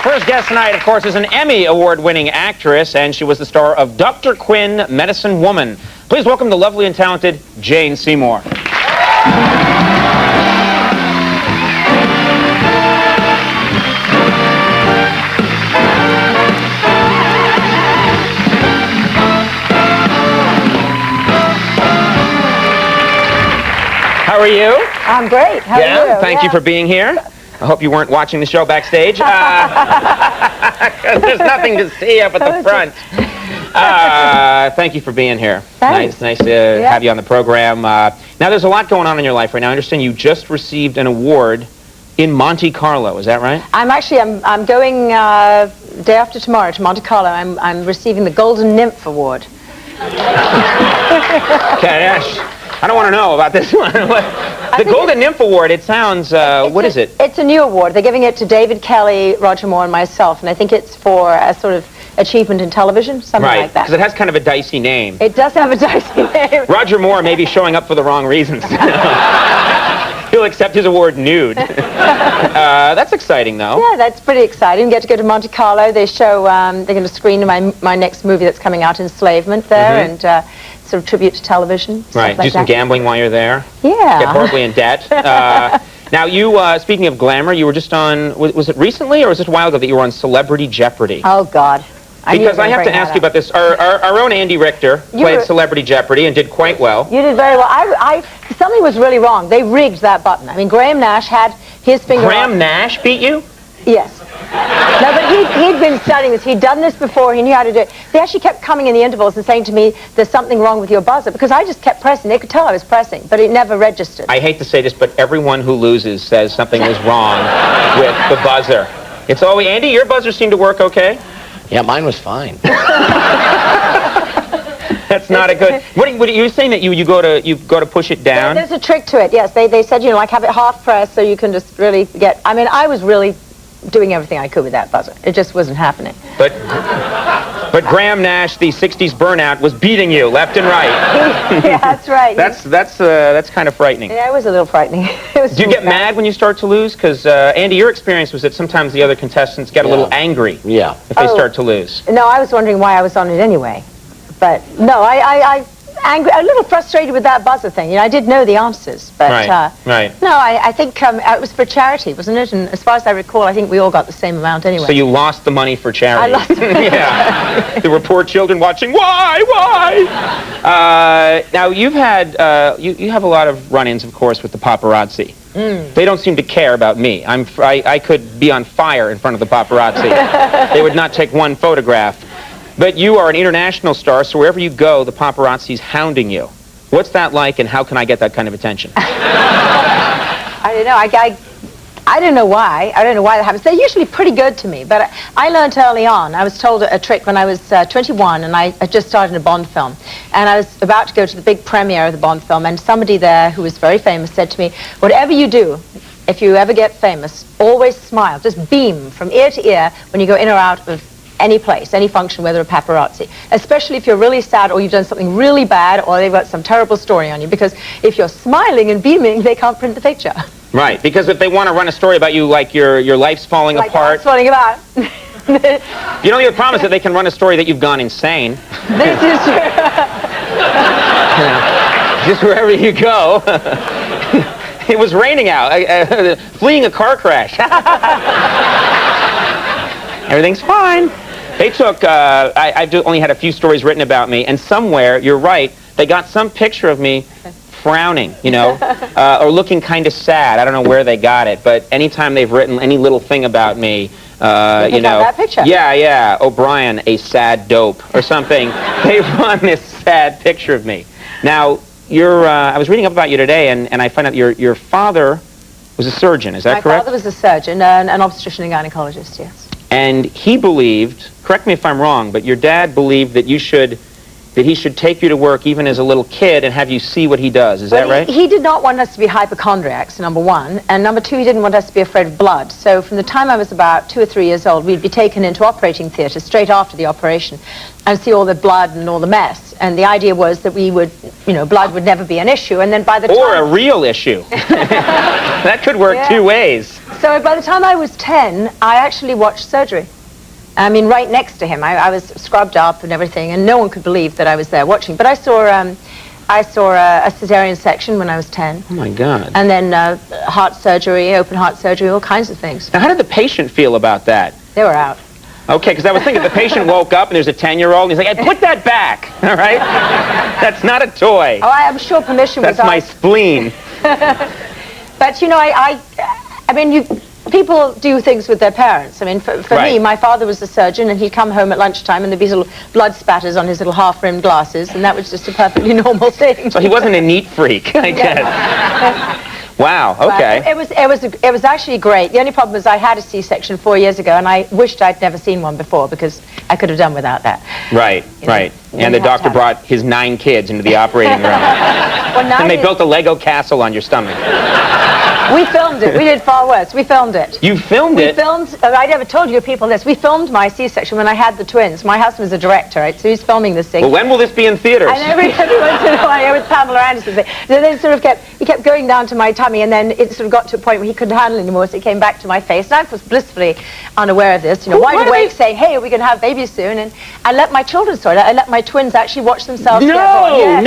first guest tonight, of course, is an Emmy Award-winning actress, and she was the star of Dr. Quinn, Medicine Woman. Please welcome the lovely and talented Jane Seymour. How are you? I'm great. How are you? Thank you for being here. I hope you weren't watching the show backstage. There's nothing to see up at the front. Thank you for being here. Thanks. Nice to have you on the program. Now, there's a lot going on in your life right now. I understand you just received an award in Monte Carlo. Is that right? I'm going day after tomorrow to Monte Carlo. I'm receiving the Golden Nymph Award. Okay, I don't want to know about this one. The Golden Nymph Award, it sounds, what is it? It's a new award. They're giving it to David Kelly, Roger Moore, and myself, and I think it's for a sort of achievement in television, something like that. Right, because it has kind of a dicey name. It does have a dicey name. Roger Moore may be showing up for the wrong reasons. He'll accept his award nude. That's exciting, though. Yeah, that's pretty exciting. Get to go to Monte Carlo. They show, they're going to screen my next movie that's coming out, Enslavement, there, and sort of tribute to television. Right, like do some gambling while you're there. Yeah. Get horribly in debt. Now, you, speaking of glamour, you were just on, was it recently, or was it a while ago that you were on Celebrity Jeopardy? Oh, God. Because I have to ask you about this. Our own Andy Richter played Celebrity Jeopardy and did quite well. You did very well. Something was really wrong. They rigged that button. I mean, Graham Nash had his finger Graham Nash beat you? Yes. No, but he'd been studying this. He'd done this before. He knew how to do it. They actually kept coming in the intervals and saying to me, there's something wrong with your buzzer, because I just kept pressing. They could tell I was pressing, but it never registered. I hate to say this, but everyone who loses says something was wrong with the buzzer. It's always, Andy, your buzzer seemed to work okay? Yeah, mine was fine. That's not a good. What are you saying that you go to push it down? There's a trick to it. Yes, they said, you know, like have it half pressed so you can just really get. I mean, I was really doing everything I could with that buzzer. It just wasn't happening. But Graham Nash, the '60s burnout, was beating you left and right. Yeah, that's right. That's kind of frightening. Yeah, it was a little frightening. Do you get mad when you start to lose? Because Andy, your experience was that sometimes the other contestants get a little angry. Yeah. If they start to lose. No, I was wondering why I was on it anyway. But no, I angry, a little frustrated with that buzzer thing. You know, I did know the answers, but right. No, I think it was for charity, wasn't it? And as far as I recall, I think we all got the same amount anyway. So you lost the money for charity. I lost the money. Yeah. There were poor children watching. Why? Now you've had you have a lot of run-ins, of course, with the paparazzi. They don't seem to care about me. I could be on fire in front of the paparazzi. They would not take one photograph. But you are an international star, so wherever you go, the paparazzi's hounding you. What's that like, and how can I get that kind of attention? I don't know. I don't know why. I don't know why that happens. They're usually pretty good to me, but I learned early on. I was told a trick when I was 21, and I just started a Bond film. And I was about to go to the big premiere of the Bond film, and somebody there who was very famous said to me, whatever you do, if you ever get famous, always smile. Just beam from ear to ear when you go in or out of any place, any function, whether a paparazzi, especially if you're really sad or you've done something really bad or they've got some terrible story on you, because if you're smiling and beaming, they can't print the picture. Right, because if they want to run a story about you like your life's falling apart. Life's falling apart. You know, the problem is that they can run a story that you've gone insane. This is true. Just wherever you go. It was raining out, fleeing a car crash. Everything's fine. They took, I've only had a few stories written about me, and somewhere, you're right, they got some picture of me frowning, you know, or looking kind of sad. I don't know where they got it, but anytime they've written any little thing about me, you know. That picture. Yeah, O'Brien, a sad dope, or something. They run this sad picture of me. Now, I was reading up about you today, and I find out your father was a surgeon, is that correct? My father was a surgeon, an obstetrician and gynecologist, yes. And he believed, correct me if I'm wrong, but your dad believed that you should that he should take you to work even as a little kid and have you see what he does. Is that right? He did not want us to be hypochondriacs, number one, and number two, he didn't want us to be afraid of blood. So from the time I was about 2 or 3 years old, we'd be taken into operating theatre straight after the operation and see all the blood and all the mess. And the idea was that we would, you know, blood would never be an issue. And then by the time... Or a real issue. That could work two ways. So by the time I was 10, I actually watched surgery. I mean, right next to him. I was scrubbed up and everything, and no one could believe that I was there watching. But I saw a cesarean section when I was 10. Oh, my God. And then heart surgery, open heart surgery, all kinds of things. Now, how did the patient feel about that? They were out. Okay, because I was thinking, the patient woke up and there's a 10-year-old, and he's like, hey, put that back, all right? That's not a toy. Oh, I'm sure permission was That's my spleen. But, you know, I mean, people do things with their parents. I mean, for me, my father was a surgeon, and he'd come home at lunchtime, and there'd be little blood spatters on his little half-rimmed glasses, and that was just a perfectly normal thing. So he wasn't a neat freak, I guess. Wow, okay. It was actually great. The only problem was I had a C-section 4 years ago, and I wished I'd never seen one before, because I could have done without that. Right, right. And the doctor brought his 9 kids into the operating room. And they built a Lego castle on your stomach. We filmed it. We did far worse. We filmed it. You filmed it? We filmed, I never told you people this, we filmed my C-section when I had the twins. My husband was a director, right, so he's filming this thing. Well, when will this be in theaters? And every once in a while, I hear with Pamela Anderson, then it sort of he kept going down to my tummy, and then it sort of got to a point where he couldn't handle it anymore, so it came back to my face. And I was blissfully unaware of this, you know, wide awake saying, hey, are we going to have babies soon? And I let my children sort it. I let my twins actually watch themselves. No, I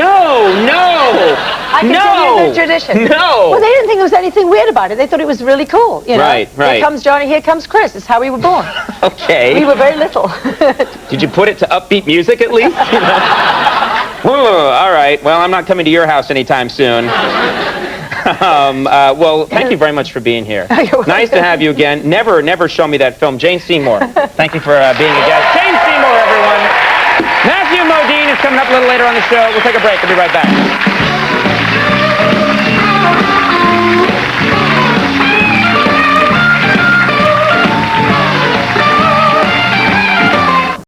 continued the tradition. No! Well, they didn't think there was anything weird about it. They thought it was really cool, you know. Right. Here comes Johnny, here comes Chris. It's how we were born. Okay. We were very little. Did you put it to upbeat music at least? You know? All right. Well, I'm not coming to your house anytime soon. Well, thank you very much for being here. Nice to have you again. Never show me that film. Jane Seymour. Thank you for being a guest. Jane Seymour, everyone. Matthew Modine is coming up a little later on the show. We'll take a break. We'll be right back.